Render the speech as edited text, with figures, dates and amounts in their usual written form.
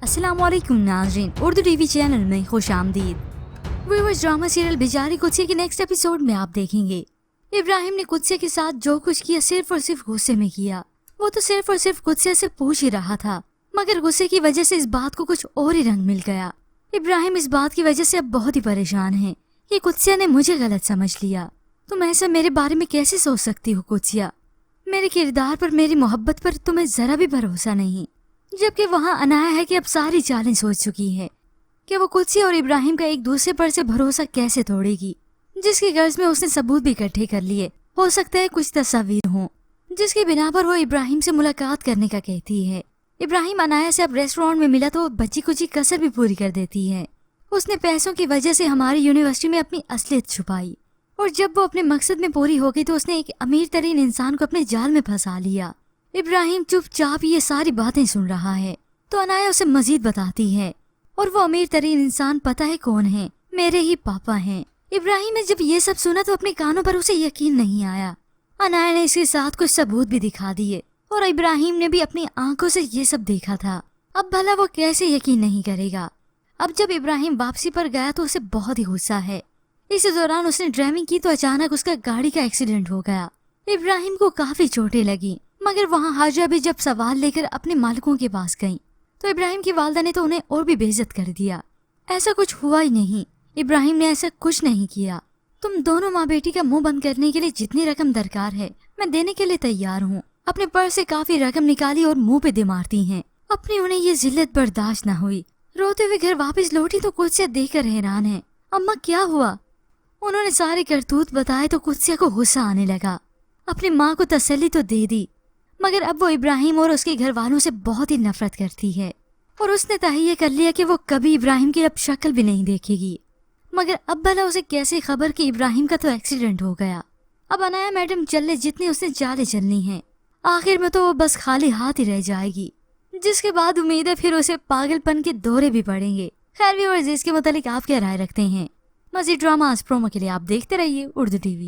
अस्सलाम वालेकुम नाज़रीन, उर्दू टीवी चैनल में खुश आमदीद। व्यूअर्स, ड्रामा सीरियल बेचारी कुत्से के नेक्स्ट एपिसोड में आप देखेंगे इब्राहिम ने कुत्से के साथ जो कुछ किया सिर्फ और सिर्फ गुस्से में किया। वो तो सिर्फ और सिर्फ कुत्से से पूछ ही रहा था, मगर गुस्से की वजह से इस बात को कुछ और ही रंग मिल गया। इब्राहिम इस बात की वजह से अब बहुत ही परेशान है कि कुत्से ने मुझे गलत समझ लिया। तुम ऐसा मेरे बारे में कैसे सोच सकती हो कुत्सिया? मेरे किरदार पर, मेरी मोहब्बत पर तुम्हें जरा भी भरोसा नहीं। जबकि वहाँ अनाया है कि अब सारी चालें सोच चुकी है कि वो कुत्सी और इब्राहिम का एक दूसरे पर से भरोसा कैसे तोड़ेगी, जिसकी गर्ज में उसने सबूत भी इकट्ठे कर लिए। हो सकता है कुछ तस्वीर हों जिसकी बिना पर वो इब्राहिम से मुलाकात करने का कहती है। इब्राहिम अनाया से अब रेस्टोरेंट में मिला तो बची कुची कसर भी पूरी कर देती है। उसने पैसों की वजह से हमारी यूनिवर्सिटी में अपनी असलियत छुपाई, और जब वो अपने मकसद में पूरी हो गई तो उसने एक अमीर तरीन इंसान को अपने जाल में फंसा लिया। इब्राहिम चुपचाप ये सारी बातें सुन रहा है तो अनाया उसे मजीद बताती है, और वो अमीर तरीन इंसान पता है कौन है? मेरे ही पापा हैं। इब्राहिम ने जब ये सब सुना तो अपने कानों पर उसे यकीन नहीं आया। अनाया ने इसके साथ कुछ सबूत भी दिखा दिए, और इब्राहिम ने भी अपनी आंखों से ये सब देखा था। अब भला वो कैसे यकीन नहीं करेगा? अब जब इब्राहिम वापसी पर गया तो उसे बहुत ही गुस्सा है। इस दौरान उसने ड्राइविंग की तो अचानक उसका गाड़ी का एक्सीडेंट हो गया। इब्राहिम को काफी चोटें लगी, मगर वहाँ हाजिया भी जब सवाल लेकर अपने मालिकों के पास गईं, तो इब्राहिम की वालदा ने तो उन्हें और भी बेइज्जत कर दिया। ऐसा कुछ हुआ ही नहीं, इब्राहिम ने ऐसा कुछ नहीं किया। तुम दोनों माँ बेटी का मुंह बंद करने के लिए जितनी रकम दरकार है मैं देने के लिए तैयार हूँ। अपने पर्स से काफी रकम निकाली और मुंह पे दे मारती हैं। अपनी उन्हें ये जिल्लत बर्दाश्त न हुई। रोते हुए घर वापस लौटी तो कुत्सिया देखकर हैरान है। अम्मा क्या हुआ? उन्होंने सारे करतूत बताए तो कुत्सिया को गुस्सा आने लगा। अपनी माँ को तसल्ली तो दे दी, मगर अब वो इब्राहिम और उसके घर वालों से बहुत ही नफरत करती है, और उसने तहैया कर लिया कि वो कभी इब्राहिम की अब शक्ल भी नहीं देखेगी। मगर अब भला उसे कैसे खबर कि इब्राहिम का तो एक्सीडेंट हो गया? अब अनाया मैडम चल ले जितनी उसने चालें चलनी है, आखिर में तो वो बस खाली हाथ ही रह जाएगी, जिसके बाद उम्मीद है फिर उसे पागलपन के दौरे भी पड़ेंगे। खैर भी, और इसके मुतालिक आप क्या राय रखते हैं? मज़ीद ड्रामा प्रोमो के लिए आप देखते रहिए उर्दू टीवी।